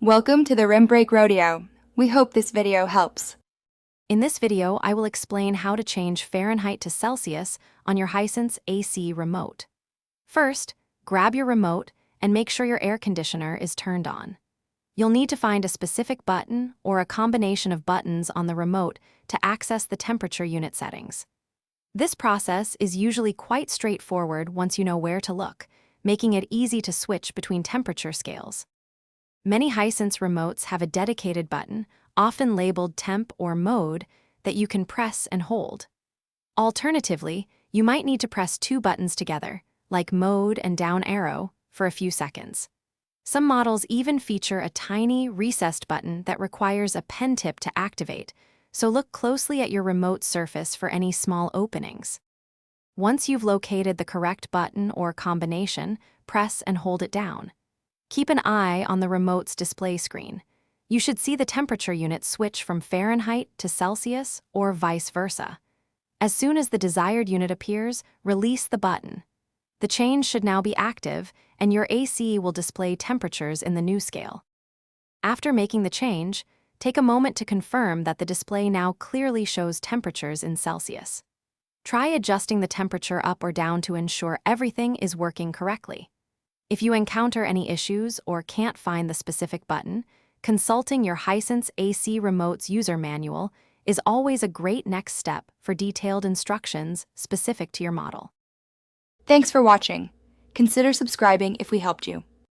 Welcome to the Rim Break Rodeo. We hope this video helps. In this video, I will explain how to change Fahrenheit to Celsius on your Hisense AC remote. First, grab your remote and make sure your air conditioner is turned on. You'll need to find a specific button or a combination of buttons on the remote to access the temperature unit settings. This process is usually quite straightforward once you know where to look, making it easy to switch between temperature scales. Many Hisense remotes have a dedicated button, often labeled temp or mode, that you can press and hold. Alternatively, you might need to press two buttons together, like mode and down arrow, for a few seconds. Some models even feature a tiny, recessed button that requires a pen tip to activate, so look closely at your remote surface for any small openings. Once you've located the correct button or combination, press and hold it down. Keep an eye on the remote's display screen. You should see the temperature unit switch from Fahrenheit to Celsius or vice versa. As soon as the desired unit appears, release the button. The change should now be active, and your AC will display temperatures in the new scale. After making the change, take a moment to confirm that the display now clearly shows temperatures in Celsius. Try adjusting the temperature up or down to ensure everything is working correctly. If you encounter any issues or can't find the specific button, consulting your Hisense AC remote's user manual is always a great next step for detailed instructions specific to your model. Thanks for watching. Consider subscribing if we helped you.